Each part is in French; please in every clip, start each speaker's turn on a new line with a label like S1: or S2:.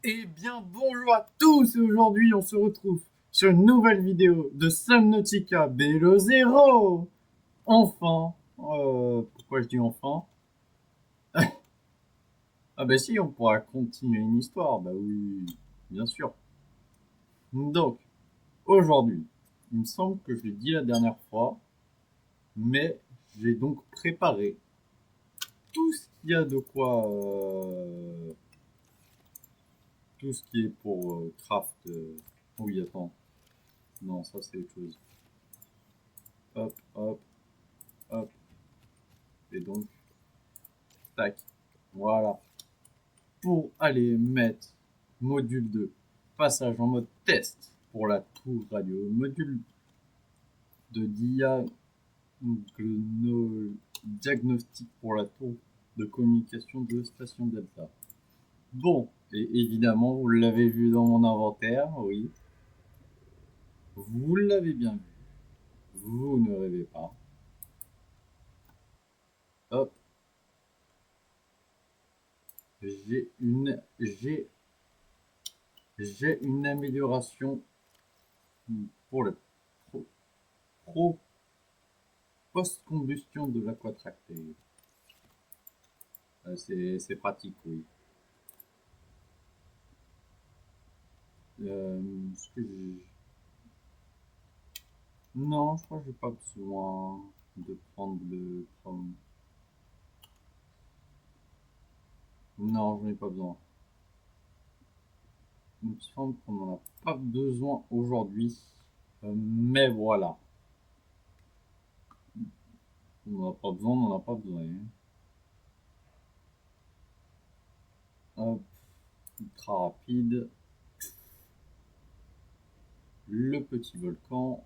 S1: Eh bien, bonjour à tous! Et aujourd'hui, on se retrouve sur une nouvelle vidéo de Subnautica Below Zero! Enfin, pourquoi je dis enfin? Ah bah si, on pourra continuer une histoire, bah oui, bien sûr. Donc, aujourd'hui, il me semble que je l'ai dit la dernière fois, mais j'ai donc préparé tout ce qu'il y a de quoi, tout ce qui est pour craft. Oui, attends, non, ça c'est autre chose. Hop, hop, hop, et donc, tac, voilà. Pour aller mettre module 2, passage en mode test pour la tour radio, module de diagnostic pour la tour de communication de station Delta. Bon, et évidemment, vous l'avez vu dans mon inventaire, oui. Vous l'avez bien vu. Vous ne rêvez pas. Hop, j'ai une amélioration pour le pro, pro post-combustion de l'aquatracté. C'est pratique, oui. Ce que non, je crois que j'ai pas besoin de prendre le chrome. Non, je n'ai pas besoin. Il me semble qu'on n'en a pas besoin aujourd'hui. Mais voilà. On n'en a pas besoin, on n'en a pas besoin. Hop, ultra rapide. Le petit volcan,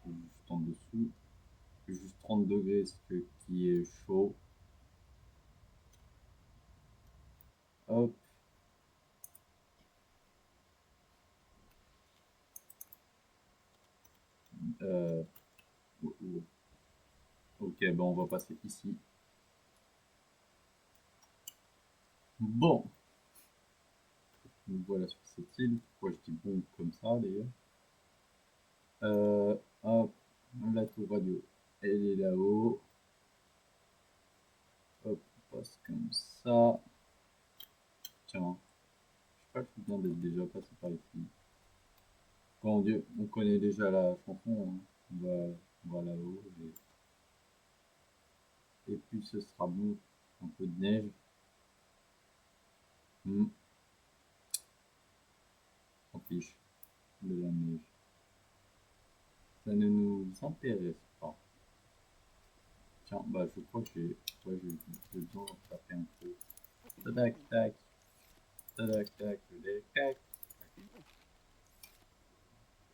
S1: juste en dessous. Juste 30 degrés, ce qui est chaud. Hop. Euh, ok, ben on va passer ici. Bon, donc voilà sur cette île. Pourquoi je dis bon comme ça d'ailleurs? Hop, la tour radio, elle est là-haut. Hop, on passe comme ça. Tiens, je sais pas, je suis bien d'être déjà passé par ici. Bon Dieu, on connaît déjà la chanson, hein. On va là-haut. Et puis ce sera bon, un peu de neige. Hmm, on fiche de la neige. Ça ne nous intéresse pas. Tiens, bah je crois que j'ai besoin de taper un peu. Tac, tac, tac, tac, tac, tac.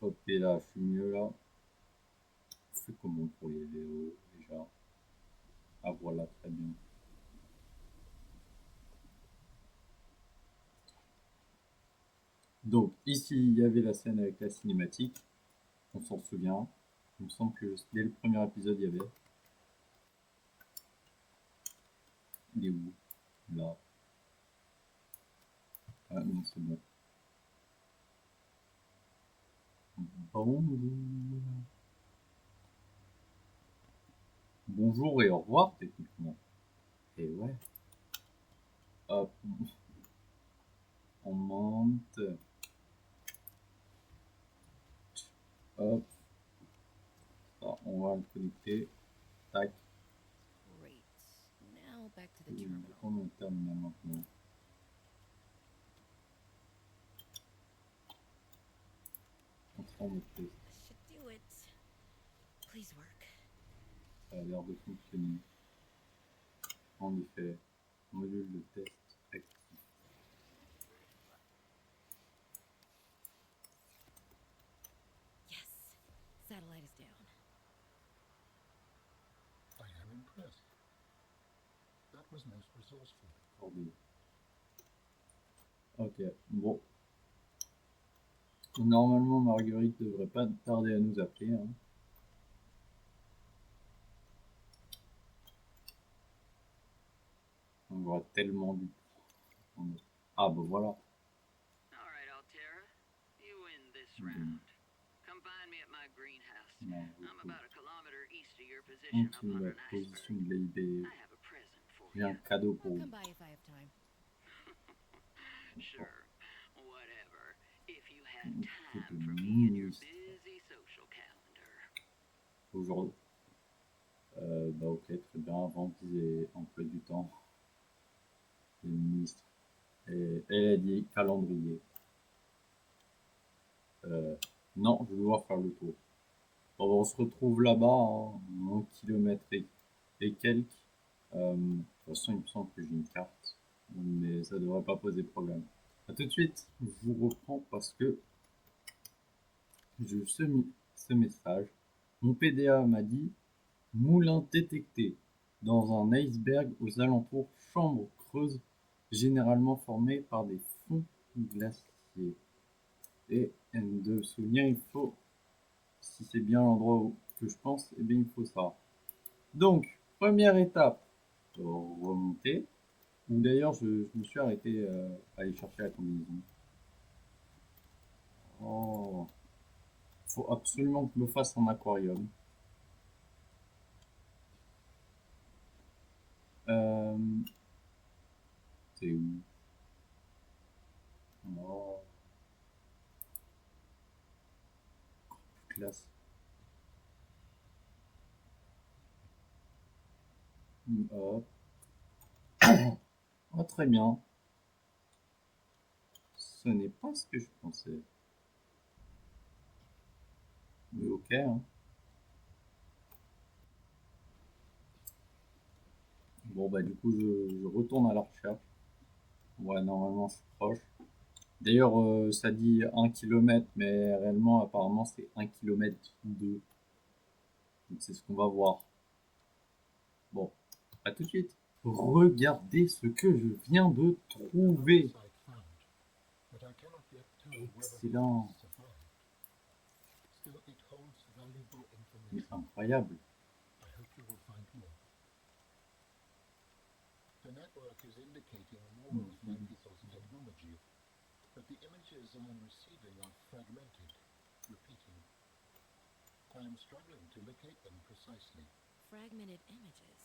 S1: Hop, et là, je suis mieux là. C'est comment pour les VO déjà? Ah voilà, très bien. Donc ici, il y avait la scène avec la cinématique. On s'en souvient. Il me semble que dès le premier épisode, il y avait. Il est où? Là. Ah non, c'est bon. Bon. Bonjour et au revoir, techniquement. Et ouais. Hop, on monte. Hop, ça, on va le connecter. Tac.
S2: Great. Now back to the
S1: Et
S2: terminal.
S1: on est au terminal maintenant. On se rend test.
S2: This should do it. Please work.
S1: Ça a l'air de fonctionner. En effet, module de test actif.
S2: Yes. Satellite is down.
S3: I am impressed. That was most resourceful.
S1: Accordé. Ok, bon. Normalement, Marguerite devrait pas tarder à nous appeler, hein. On aura tellement du. Ah bah voilà.
S4: round. Come find me at my greenhouse.
S1: Non,
S4: I'm about a kilometer east of your
S1: on
S4: position up
S1: qui
S4: under
S1: la
S4: an
S1: position
S4: iceberg.
S1: de l'AIB.
S4: I have a present for
S1: J'ai un
S4: you.
S1: cadeau pour
S2: I'll
S1: vous.
S2: come by if I have time.
S4: Sure, whatever. If you have
S1: Un
S4: time
S1: peu de
S4: for me in your
S1: ministre.
S4: busy social calendar.
S1: Aujourd'hui. Bah ok, très bien. Avant qu'ils aient emploi du temps, les ministres. Et elle a dit calendrier. Non, je dois faire le tour. Bon, on se retrouve là-bas, hein, 1 kilomètre et quelques. De toute façon, il me semble que j'ai une carte, mais ça devrait pas poser problème. A tout de suite, je vous reprends parce que j'ai eu ce message. Mon PDA m'a dit moulin détecté dans un iceberg aux alentours, chambre creuse généralement formée par des fonds glaciers. Et de souvenir, il faut, si c'est bien l'endroit que je pense, eh bien il faut ça. Donc, première étape, remonter. Ou d'ailleurs, je me suis arrêté à aller chercher la combinaison. Oh, faut absolument que je me fasse un aquarium. Euh, c'est où? Oh, classe. Hop. Oh, très bien. Ce n'est pas ce que je pensais. Mais ok, hein. Bon, bah du coup, je retourne à la recherche. Ouais, normalement, je suis proche. D'ailleurs, ça dit 1 kilomètre, mais réellement, apparemment, c'est 1 kilomètre 2. Donc, c'est ce qu'on va voir. Bon, à tout de suite. Regardez ce que je viens de trouver.
S3: Site found, but I cannot yet tell whether it
S1: Excellent.
S3: has survived. Still, it holds valuable
S1: Mais
S3: information.
S1: incroyable.
S3: I hope you will find more. The network is indicating more of my people's technology, but the images I am receiving are fragmented, repeating. I am struggling to locate them precisely.
S2: Fragmented images.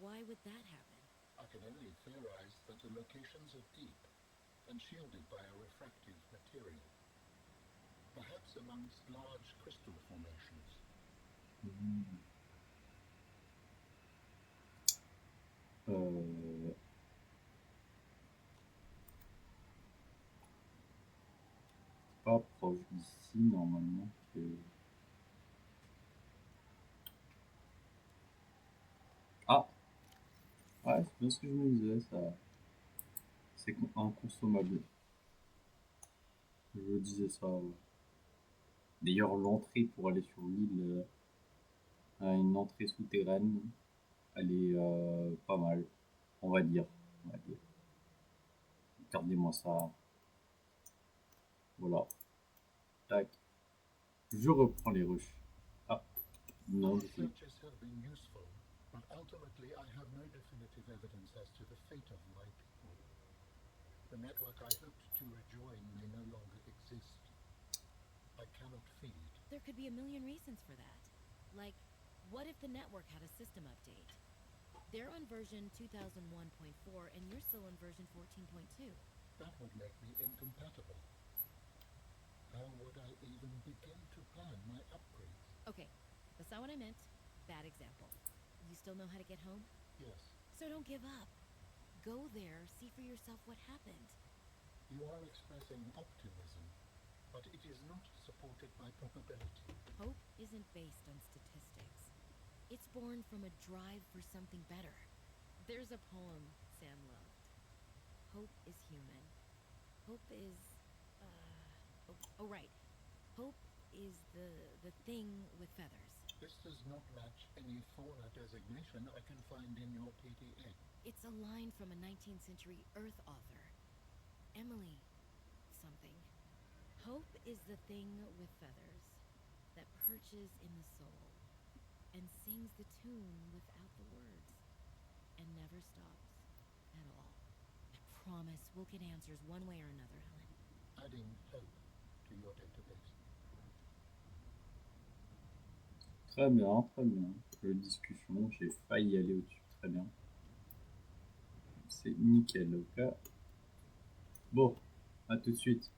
S2: Why would that happen?
S3: I can only theorize that the locations are deep and shielded by a refractive material. Perhaps amongst large crystal formations.
S1: Pas proche d'ici, normalement. Ah! Ouais, c'est bien ce que je me disais, ça. C'est inconsommable. Je disais ça. Ouais. D'ailleurs, l'entrée pour aller sur l'île a une entrée souterraine. Elle est pas mal, on va dire. On va dire. Regardez-moi ça. Voilà. Tac. Je reprends les rushs. Ah, non,
S3: My
S1: du coup.
S3: searches have been useful, but ultimately I have no definitive evidence as to the fate of my people. The network I hoped to rejoin may no longer exist. I cannot feed.
S2: There could be a million reasons for that. Like, what if the network had a system update? They're on version 2001.4 and you're still on version 14.2.
S3: That would make me incompatible. How would I even begin to plan my upgrades?
S2: Okay, that's not what I meant. Bad example. You still know how to get home?
S3: Yes,
S2: So don't give up. Go there, see for yourself what happened.
S3: you are expressing optimism, but it is not supported by probability.
S2: Hope isn't based on statistics. It's born from a drive for something better. There's a poem Sam loved. Hope is human. Hope is, oh right. Hope is the thing with feathers.
S3: This does not match any fauna designation I can find in your PDA.
S2: It's a line from a 19th century Earth author. Emily something. Hope is the thing with feathers that perches in the soul and sings the tune without the words and never stops at all. I promise we'll get answers one way or another, Helen.
S3: Adding hope to your database.
S1: Très bien, très bien. Discussion, j'ai failli aller au-dessus, très bien. C'est nickel, ok. Bon, à tout de suite.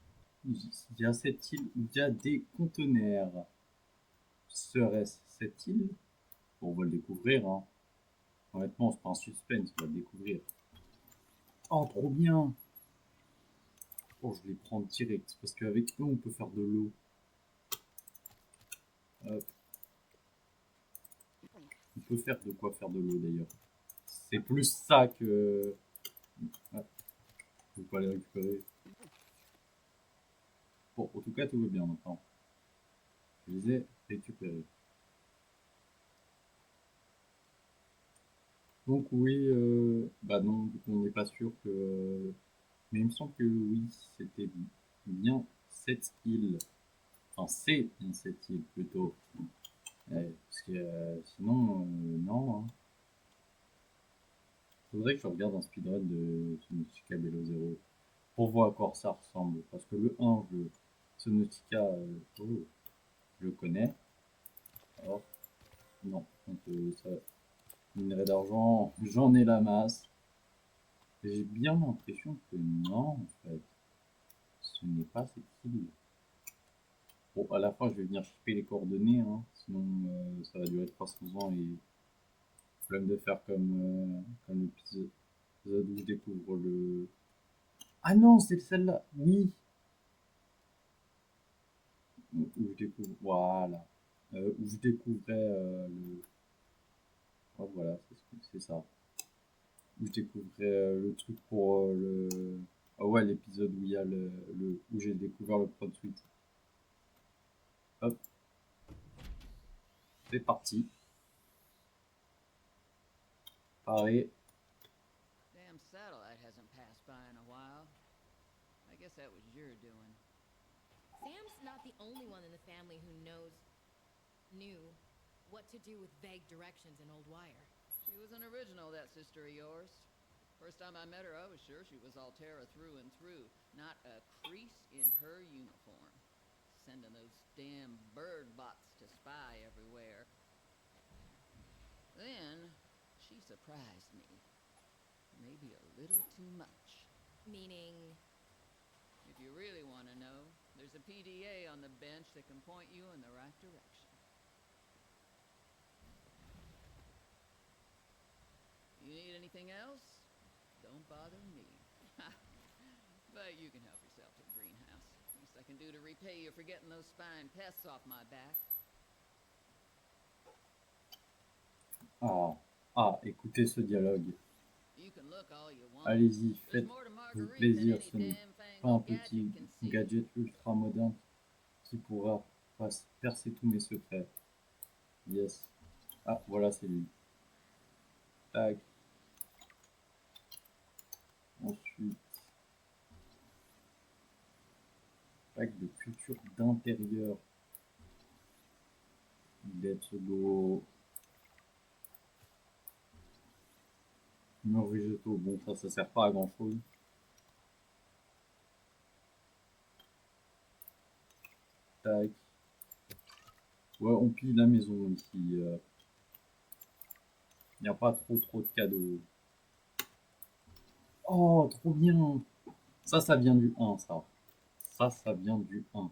S1: Il y a cette île où il y a des conteneurs. Serait-ce cette île? Bon, on va le découvrir, hein. Honnêtement, c'est pas un suspense, on va le découvrir. Oh, trop bien! Oh, je les prends direct, parce qu'avec eux, on peut faire de l'eau. Hop. On peut faire de quoi faire de l'eau, d'ailleurs. C'est plus ça que... Ah, je peux pas les récupérer. Bon, en tout cas, tout va bien maintenant. Je les ai récupérés. Donc oui, bah non, du coup, on n'est pas sûr que... Mais il me semble que oui, c'était bien cette île. Enfin, c'est bien cette île, plutôt. Parce que sinon, non. Hein. Faudrait que je regarde un speedrun de Subnautica Below Zero pour voir à quoi ça ressemble. Parce que le 1, Subnautica, oh, je le connais. Alors, non. Donc, ça, minerai d'argent, j'en ai la masse. J'ai bien l'impression que non, en fait. Ce n'est pas cette île. Bon, à la fin, je vais venir choper les coordonnées, hein, sinon ça va durer 300 ans et flemme de faire comme l'épisode où je découvre le... Ah non, c'est celle-là, oui! Où je découvre, voilà. Où je découvrais le... Oh, voilà, c'est ça. Où je découvrais le truc pour le... Ah ouais, l'épisode où il y a où j'ai découvert le prod suite. Hop, c'est parti. Pareil.
S4: Damn satellite hasn't passed by in a while. I guess that was your doing.
S2: Sam's not the only one in the family who knew what to do with vague directions in Old Wire.
S4: She was an original, that sister of yours. First time I met her, I was sure she was Altera through and through. Not a crease in her uniform. Sending those damn bird bots to spy everywhere. Then, she surprised me. Maybe a little too much.
S2: Meaning,
S4: If you really want to know, there's a PDA on the bench that can point you in the right direction. You need anything else? Don't bother me. But you can help yourself to the greenhouse. Least I can do to repay you for getting those spine pests off my back.
S1: Ah, écoutez ce dialogue.
S4: You can look all you want.
S1: Allez-y,
S4: There's
S1: faites
S4: more to
S1: vous
S4: Marguerite
S1: plaisir,
S4: than
S1: ce
S4: any
S1: n'est
S4: damn
S1: pas un
S4: fangled gadget
S1: petit
S4: can see.
S1: gadget ultra moderne qui pourra percer tous mes secrets. Yes. Ah, voilà, c'est lui. Tac. Ensuite, pack de culture d'intérieur. Let's go. Mur végétaux, bon, ça sert pas à grand chose. Tac. Ouais, on pille la maison ici. Il n'y a pas trop de cadeaux. Oh, trop bien. Ça vient du 1, ça. Ça vient du 1.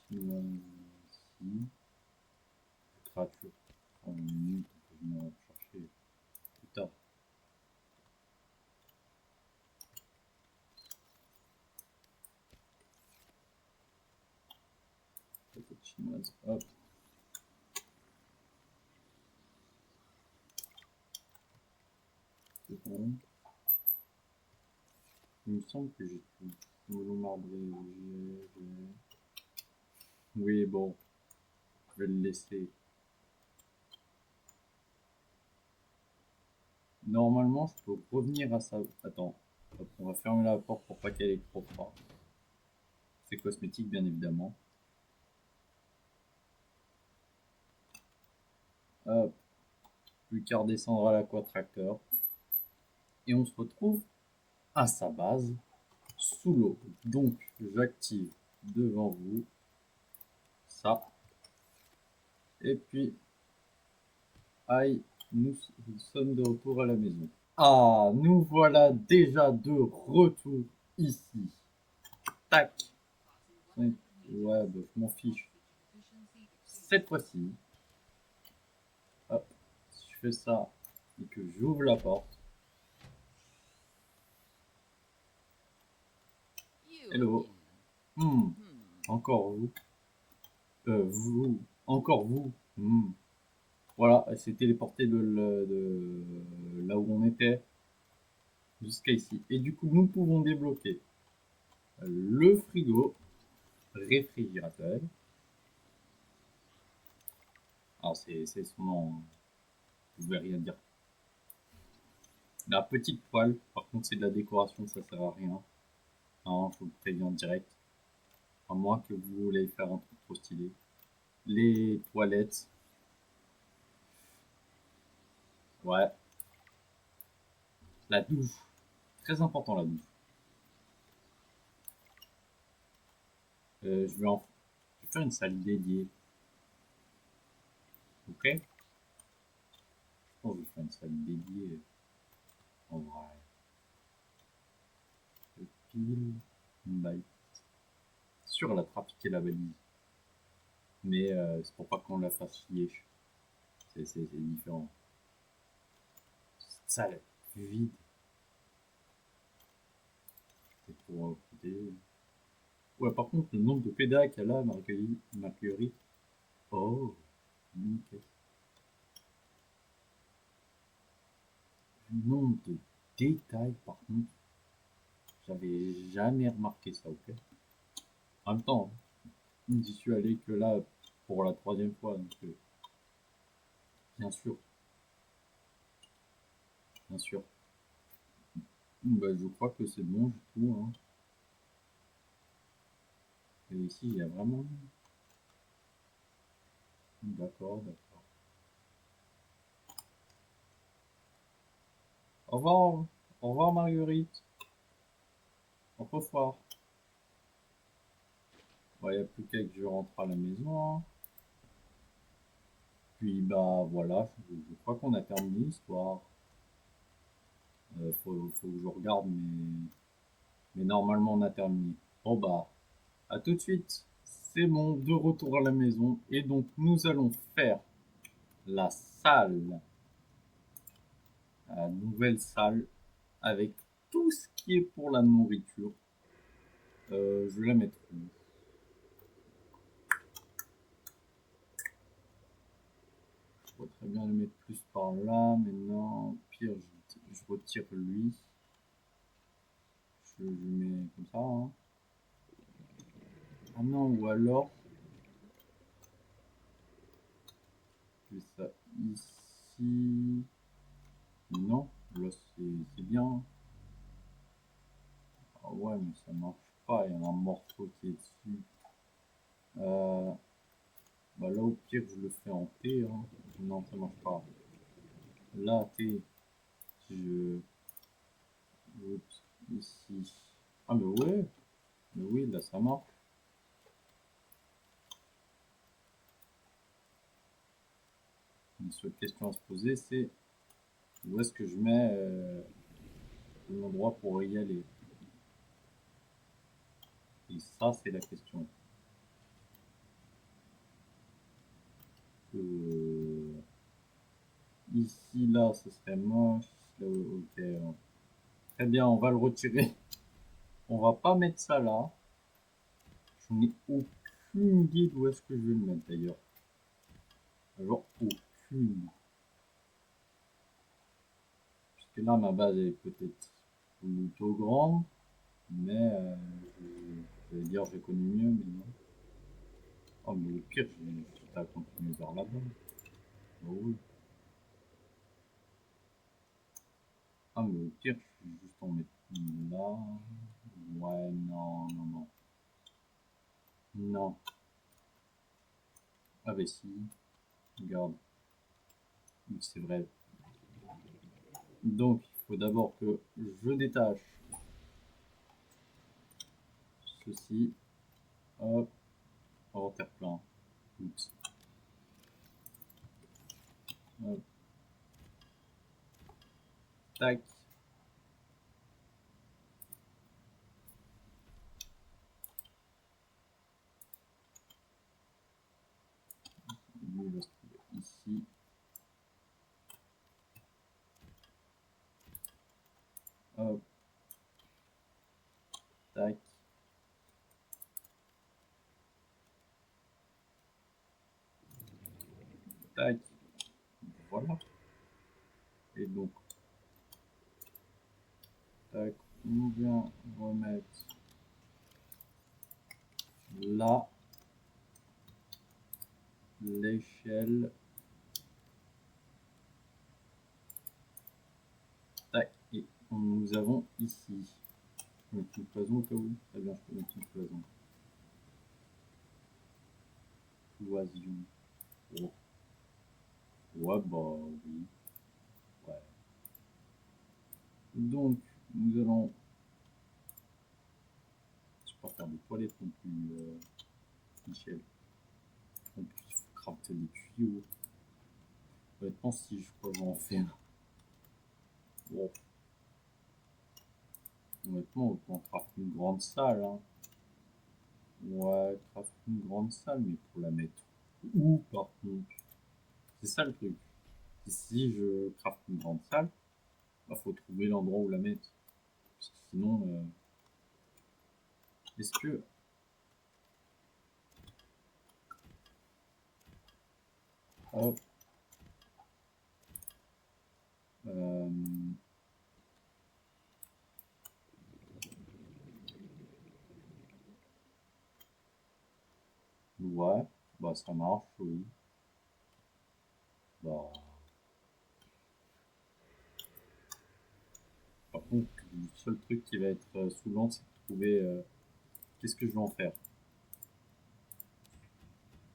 S1: Chinois ici. Créature. En une minute, on peut venir chercher plus tard. Peut-être chinoise. Hop. C'est bon. Il me semble que j'ai tout. Nouveau marbré, oui, bon. Je vais le laisser. Normalement, je peux revenir à ça. Attends. Hop, on va fermer la porte pour pas qu'elle ait trop froid. C'est cosmétique, bien évidemment. Hop. Plus qu'à redescendre à l'aquatracteur. Et on se retrouve à sa base sous l'eau. Donc, j'active devant vous ça. Et puis, aïe, nous sommes de retour à la maison. Ah, nous voilà déjà de retour ici. Tac. Ouais, bah, je m'en fiche. Cette fois-ci, hop, si je fais ça et que j'ouvre la porte.
S4: You
S1: Hello.
S4: again.
S1: Encore vous. Vous. Encore vous. Voilà, elle s'est téléportée de là où on était jusqu'à ici. Et du coup, nous pouvons débloquer le frigo, réfrigérateur. Alors, c'est son nom, hein. Je ne vais rien dire. La petite poêle, par contre, c'est de la décoration, ça sert à rien. Non, je vous le préviens direct. À moins que vous voulez faire un truc trop stylé. Les toilettes. Ouais. La douche. Très important, la douche. Je vais faire une salle dédiée. Ok? Je pense que je vais faire une salle dédiée. En vrai. Le pile. Bye. Sûr, elle a trafiqué la valise. Mais c'est pour pas qu'on la fasse chier. C'est différent. Cette salle vide. C'est pour protéger. Ouais, par contre, le nombre de pédales qu'elle a, Marguerite. Oh, nickel. Le nombre de détails, par contre, j'avais jamais remarqué ça, ok? En même temps, j'y suis allé que là pour la 3e fois, donc bien sûr, bien sûr. Bah, je crois que c'est bon du tout, hein. Et ici, il y a vraiment... D'accord, d'accord. Au revoir, au revoir Marguerite. Au revoir. Bon, il n'y a plus qu'à que je rentre à la maison, hein. Puis bah voilà, je crois qu'on a terminé l'histoire. Faut que je regarde, mais normalement on a terminé. Bon bah, à tout de suite. C'est bon, de retour à la maison. Et donc nous allons faire la salle, la nouvelle salle, avec tout ce qui est pour la nourriture. Je vais la mettre où? Je pourrais très bien le mettre plus par là, mais non. Au pire, je retire lui. Je mets comme ça, hein. Ah non, ou alors, je fais ça ici. Non, là c'est bien. Ah ouais, mais ça marche pas, il y a un morceau qui est dessus. Euh, Bah là, au pire, je le fais en T, hein. Non, ça marche pas. Là, T, je... Oups, ici. Ah, mais ouais, mais oui, là, ça marche. Une seule question à se poser, c'est où est-ce que je mets l'endroit pour y aller? Et ça, c'est la question. Ici, là, ce serait moche. Là, ok. Très bien, on va le retirer. On va pas mettre ça là. Je n'ai aucune idée d'où est-ce que je vais le mettre d'ailleurs. Genre aucune. Puisque là, ma base est peut-être plutôt grande. Mais je vais dire j'ai connu mieux, mais non. Oh, mais au pire, j'ai à continuer vers là-bas. Oh oui. Ah, mais au pire, je vais juste en mettre une là. Ouais, non, non, non. Non. Ah, bah si. Regarde. Oui, c'est vrai. Donc, il faut d'abord que je détache ceci. Hop. Oh, terre-plein. Oups. Hop. Tac. Lui, il va se trouver ici. Hop. Tac. Tac. Voilà. Et donc, tac, on vient remettre là l'échelle. Tac. Et nous avons ici. Je vais mettre une cloison au cas où. Très bien, je peux mettre une cloison. Cloison. Oh. Ouais, bah oui. Ouais. Donc, nous allons. Je peux pas faire des toilettes non plus, Michel. En plus, il faut crafter des tuyaux. Honnêtement, si je crois que je vais en faire. Bon. Honnêtement, autant crafter une grande salle. Hein. Ouais, crafter une grande salle, mais pour la mettre où par contre? C'est ça le truc. Si je craft une grande salle, bah faut trouver l'endroit où la mettre. Parce que sinon, est-ce que. Hop. Euh, ouais, bah ça marche, oui. Bah. Par contre, le seul truc qui va être saoulant, c'est de trouver qu'est-ce que je vais en faire.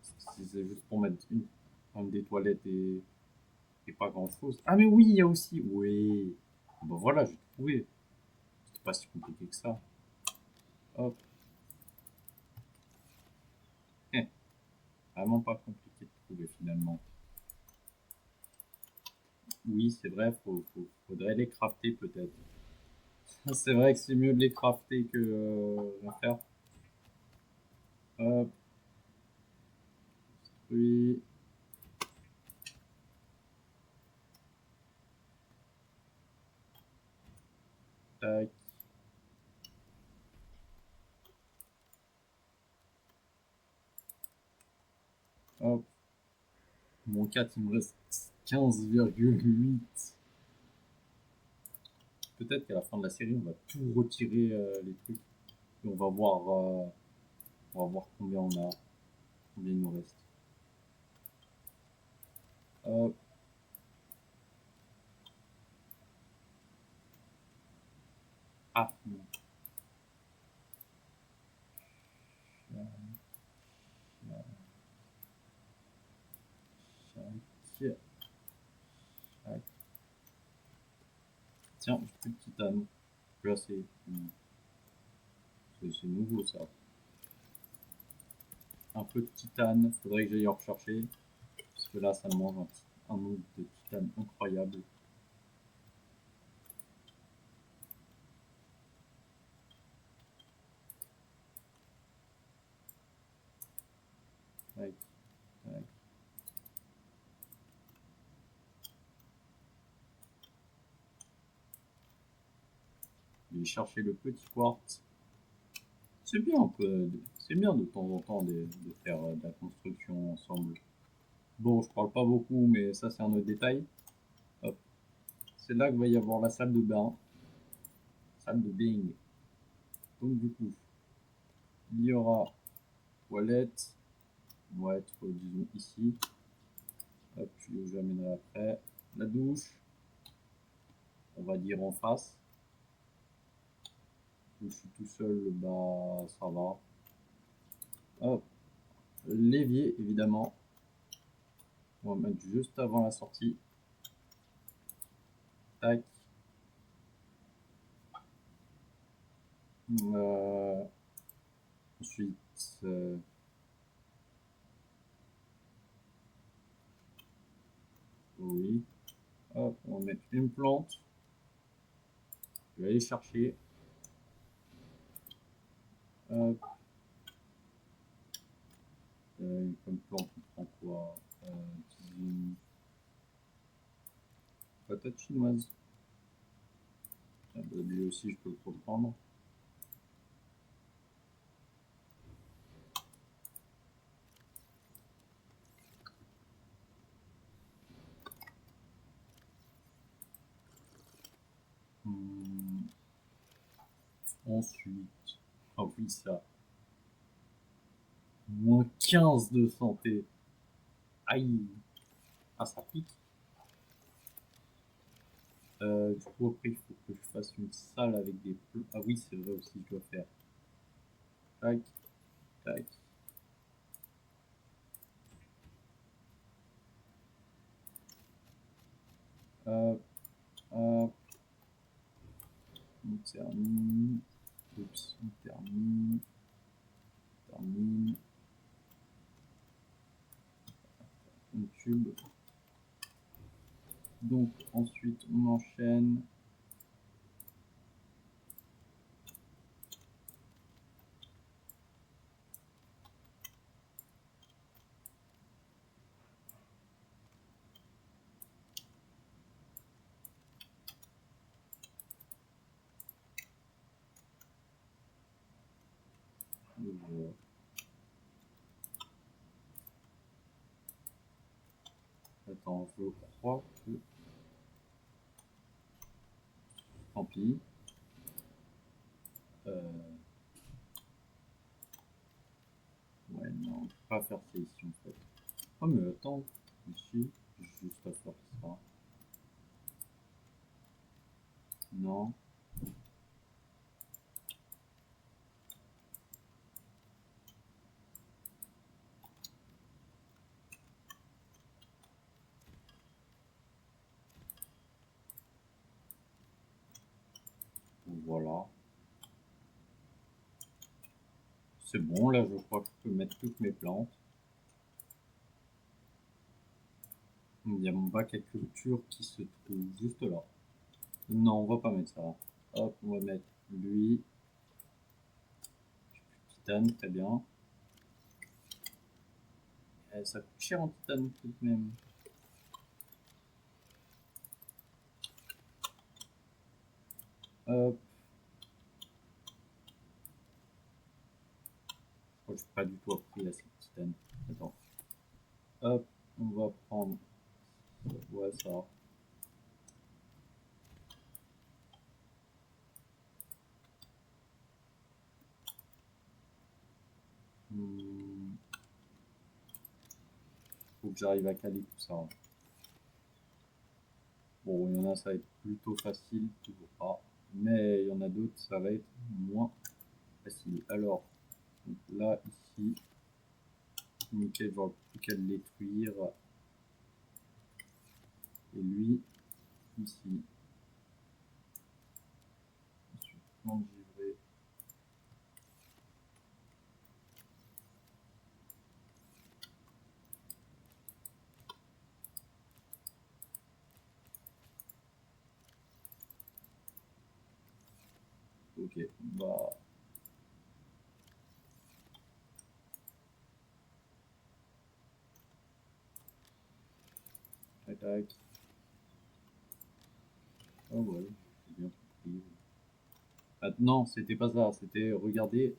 S1: Si c'est juste pour mettre des toilettes et pas grand chose. Ah, mais oui, il y a aussi. Oui. Bah voilà, j'ai trouvé. C'était pas si compliqué que ça. Hop. Eh, vraiment pas compliqué de trouver finalement. Oui, c'est vrai, faudrait les crafter peut-être. C'est vrai que c'est mieux de les crafter que rien faire. Hop. Oui. Tac. Hop. Mon 4, il me reste 15,8. Peut-être qu'à la fin de la série, on va tout retirer les trucs. Et on va voir combien on a, combien il nous reste. Hop. Ah, non. Chac. Chac. Tiens, j'ai plus de titane. Là, c'est nouveau ça. Un peu de titane, faudrait que j'aille en rechercher. Parce que là, ça me mange un nombre de titane incroyable. Tac, tac. Je vais chercher le petit quartz. C'est bien, c'est bien de temps en temps de faire de la construction ensemble. Bon, je parle pas beaucoup, mais ça c'est un autre détail. Hop. C'est là que va y avoir la salle de bain. Salle de bain. Donc du coup, il y aura toilette. On va être, disons, ici. Hop, j'amènerai après. La douche. On va dire en face. Où je suis tout seul, bah ça va. Hop. L'évier, évidemment. On va mettre juste avant la sortie. Tac. Ensuite, oui. Hop, on va mettre une plante. Je vais aller chercher. Hop. Comme plante, on prend quoi? Disons, patate chinoise. Ah bah, lui aussi, je peux le reprendre. Ensuite, ah oui, ça. Moins 15 de santé. Aïe. Ah, ça pique. Du coup, après, il faut que je fasse une salle avec des... Ah oui, c'est vrai aussi, je dois faire. Tac, tac. Hop, hop. On termine. Oups, on termine. Termine. Un tube. Donc, ensuite, on enchaîne. Voilà. Attends, je crois que... Tant pis. Ouais, non, on peut pas faire ça ici en fait. Oh mais attends, ici, j'ai juste à faire ça. Non. Voilà. C'est bon, là je crois que je peux mettre toutes mes plantes. Il y a mon bac à culture qui se trouve juste là. Non, on va pas mettre ça. Hop, on va mettre lui. Titane, très bien. Ça coûte cher en titane tout de même. Hop. Je crois que j'ai pas du tout appris là cette titane. Attends. Hop, on va prendre. Ouais, ça. Faut que j'arrive à caler tout ça. Bon, il y en a, ça va être plutôt facile, toujours pas. Mais il y en a d'autres, ça va être moins facile. Alors, donc là, ici, nickel, j'aurai plus qu'à le détruire. Et lui, ici. Ensuite, plante givrée. Ok, bah. Attaque. Oh ouais, j'ai bien compris. Ah, non, c'était pas ça, c'était, regardez,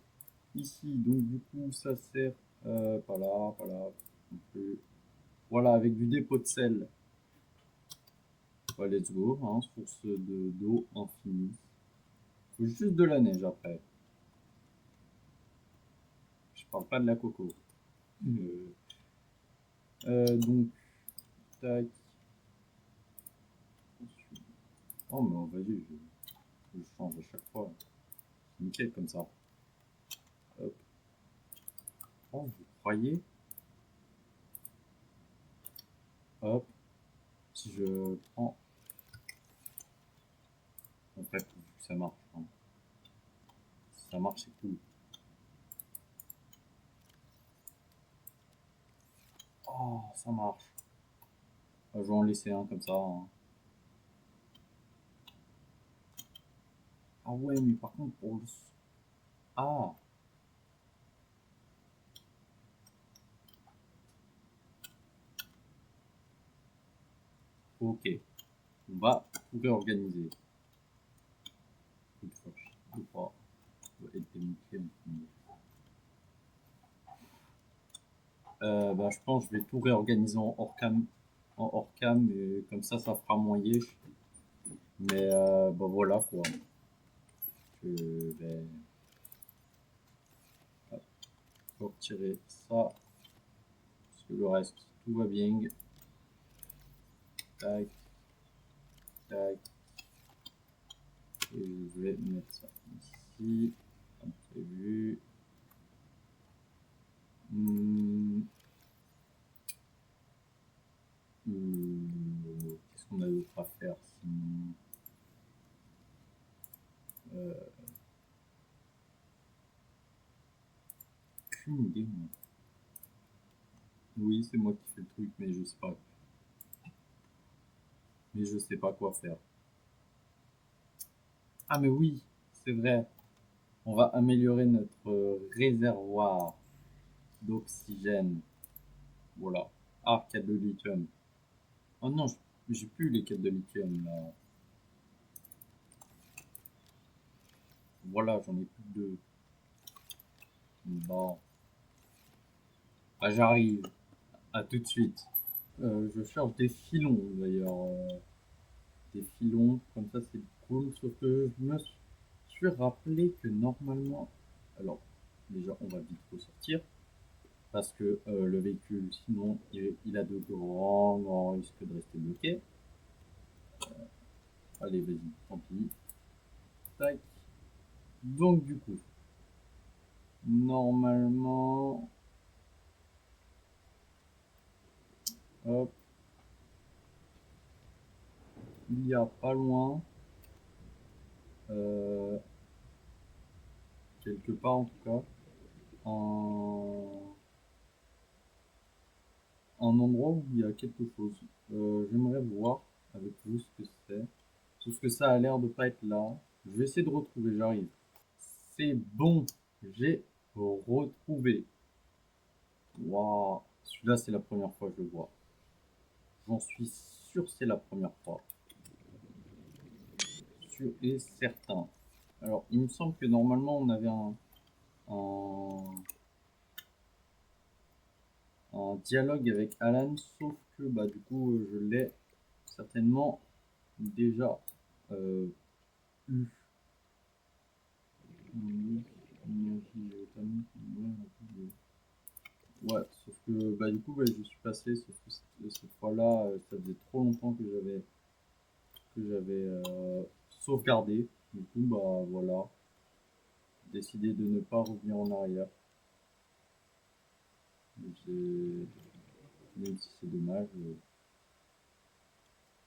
S1: ici, donc du coup, ça sert, pas là, pas là, un peu. Voilà, avec du dépôt de sel. Ouais, let's go, hein, source d'eau infinie. Faut juste de la neige après. Je parle pas de la coco. Donc, tac. Oh, mais vas-y, je change à chaque fois. C'est nickel comme ça. Hop. Oh, vous croyez? Hop. Si je prends. En fait, ça marche. Hein. Si ça marche, c'est cool. Oh, ça marche. Je vais en laisser un comme ça, hein. Ah ouais, mais par contre, pour le... Ah, ok. On va tout réorganiser. Toutefois, je sais pas. Ça doit être démonté en premier. Bah, je pense que je vais tout réorganiser en hors cam, et comme ça fera moins yesh. Mais bah voilà quoi. Je vais hop, retirer ça, parce que le reste, tout va bien. Tac, tac. Et je vais mettre ça ici, comme prévu. Qu'est-ce qu'on a d'autre à faire sinon? Euh, Aucune idée, moi. Oui, c'est moi qui fais le truc, mais je sais pas. Mais je sais pas quoi faire. Ah mais oui, c'est vrai. On va améliorer notre réservoir d'oxygène. Voilà. Ah, quête de lithium. Oh non, j'ai plus les quêtes de lithium là. Voilà, j'en ai plus que deux. Bon. Ah, j'arrive. À tout de suite. Je cherche des filons d'ailleurs. Des filons, comme ça c'est cool. Sauf que je me suis rappelé que normalement. Alors, déjà, on va vite ressortir. Parce que le véhicule, sinon, il a de grands risques de rester bloqué. Allez, vas-y, tant pis. Tac. Donc, du coup, normalement, hop, il y a pas loin, euh, quelque part en tout cas, un, un endroit où il y a quelque chose. J'aimerais voir avec vous ce que c'est. Sauf que ça a l'air de pas être là. Je vais essayer de retrouver, j'arrive. C'est bon, j'ai retrouvé. Waouh, celui-là c'est la première fois que je le vois. J'en suis sûr c'est la première fois. Sûr et certain. Alors il me semble que normalement on avait un, un dialogue avec Alan, sauf que bah du coup je l'ai certainement déjà eu. Ouais, sauf que bah du coup bah, je suis passé, sauf que cette fois-là, ça faisait trop longtemps que j'avais sauvegardé. Du coup bah voilà, décidé de ne pas revenir en arrière. Même si c'est dommage,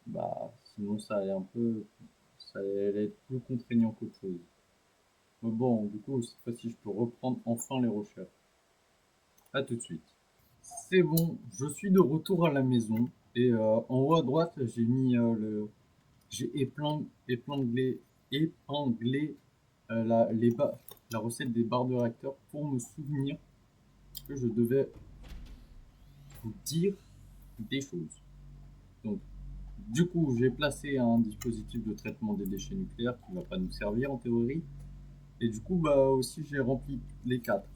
S1: bah sinon ça allait être plus contraignant qu'autre chose. Mais bon, du coup cette fois-ci je peux reprendre enfin les recherches. À tout de suite. C'est bon, je suis de retour à la maison et en haut à droite j'ai mis j'ai épinglé la recette des barres de réacteur pour me souvenir que je devais vous dire des choses. Donc, du coup, j'ai placé un dispositif de traitement des déchets nucléaires qui va pas nous servir en théorie. Et du coup, bah aussi, j'ai rempli les 4.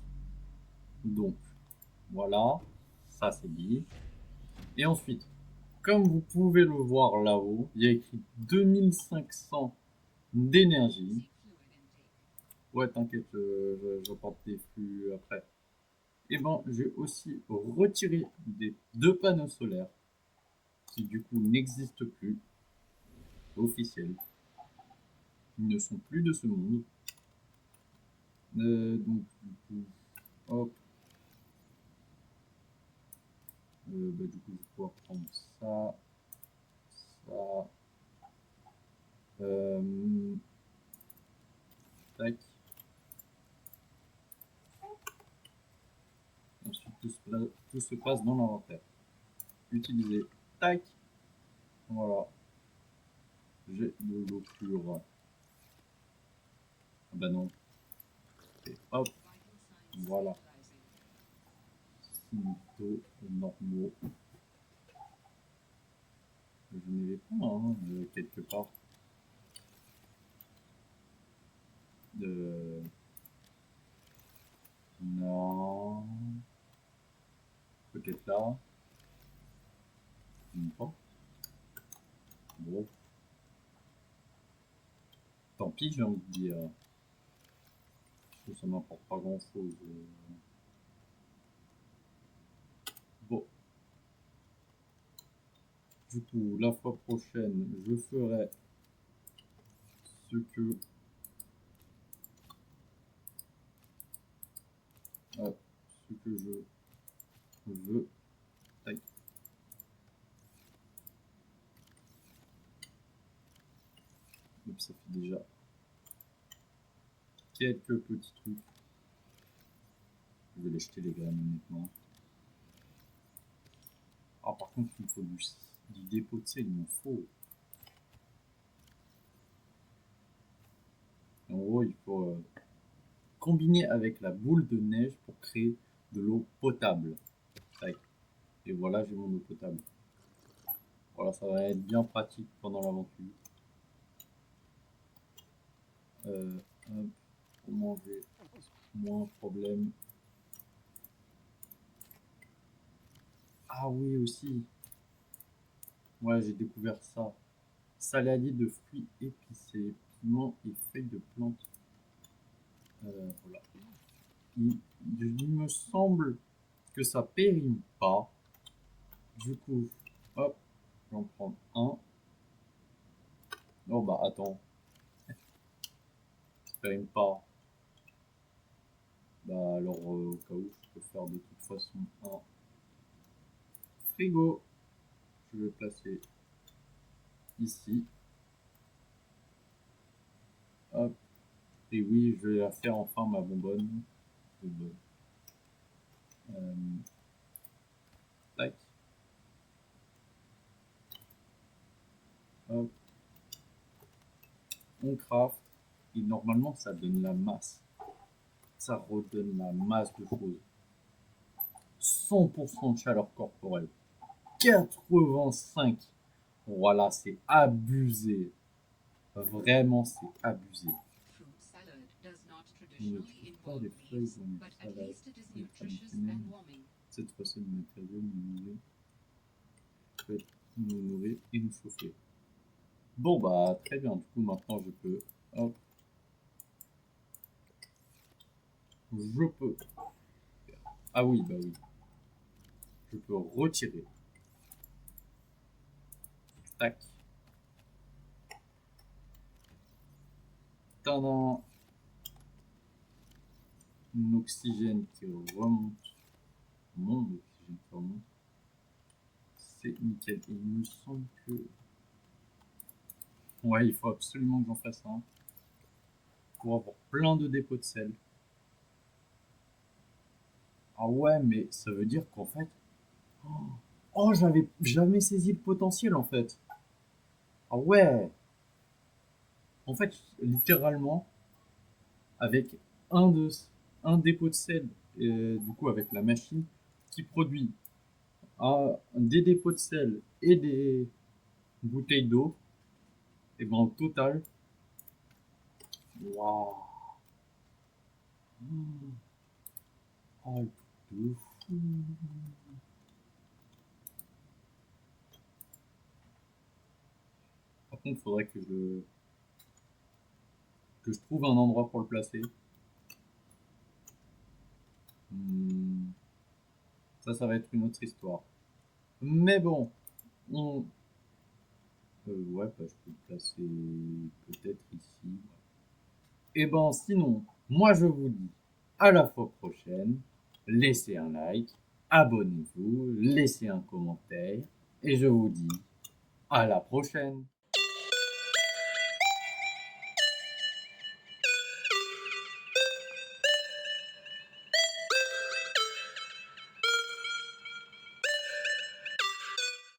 S1: Donc, voilà, ça c'est dit. Et ensuite, comme vous pouvez le voir là-haut, il y a écrit 2500 d'énergie. Ouais, t'inquiète, j'apporte des flux après. Et ben, j'ai aussi retiré des 2 panneaux solaires qui du coup n'existent plus, officiels. Ils ne sont plus de ce monde. Donc, du coup, hop. Bah, du coup, je vais pouvoir prendre ça, ça. Tac. Ensuite, tout se passe dans l'inventaire. utiliser. Tac. Voilà. J'ai de l'eau pure. Ah bah non. Et hop. Voilà. Signaux normaux. Je n'avais pas, hein, quelque part. Non. Peut-être là. Même pas. Bon. Tant pis, j'ai envie de dire. Parce que ça m'apporte pas grand chose. Bon. Du coup, la fois prochaine, je ferai ce que. Ce que je veux. Tac. Donc ça fait déjà quelques petits trucs. Je vais les jeter les graines maintenant. Ah par contre il me faut du dépôt de sel, il m'en faut. En gros il faut combiner avec la boule de neige pour créer de l'eau potable. Tac. Et voilà, j'ai mon eau potable. Voilà, ça va être bien pratique pendant l'aventure. Pour manger, moins problème. Ah oui aussi. Ouais, j'ai découvert ça. Saladier de fruits épicés, piments et feuilles de plantes. Voilà. Il me semble que ça périme pas. Du coup, hop, je vais en prendre un. Oh bah attends, ça périme pas. Bah alors au cas où, je peux faire de toute façon un frigo. Je vais placer ici. Hop. Et oui, je vais la faire enfin ma bonbonne. Tac. Hop. On craft. Et normalement, ça donne la masse. Ça redonne la masse de choses. 100% de chaleur corporelle. 85. Voilà, c'est abusé. Vraiment, c'est abusé. On ne trouve pas des feuilles dans les salades traditionnelles. Cette recette matérielle nous nourrir et nous chauffer. Bon bah très bien, du coup maintenant je peux, hop, je peux, ah oui bah oui, je peux retirer, tac, tadam, un oxygène qui remonte, mon oxygène qui remonte, c'est nickel, et il me semble que, ouais il faut absolument que j'en fasse un, pour avoir plein de dépôts de sel. Ah ouais mais ça veut dire qu'en fait, oh j'avais jamais saisi le potentiel en fait. Ah ouais. En fait, littéralement, avec un, un dépôt de sel, du coup avec la machine qui produit des dépôts de sel et des bouteilles d'eau, et ben au total, waouh, oh, le truc de fou. Par contre, il faudrait que je trouve un endroit pour le placer. Ça va être une autre histoire. Mais bon, on... ouais, bah, je peux le placer peut-être ici. Et ben sinon, moi je vous dis à la fois prochaine. Laissez un like, abonnez-vous, laissez un commentaire et je vous dis à la prochaine.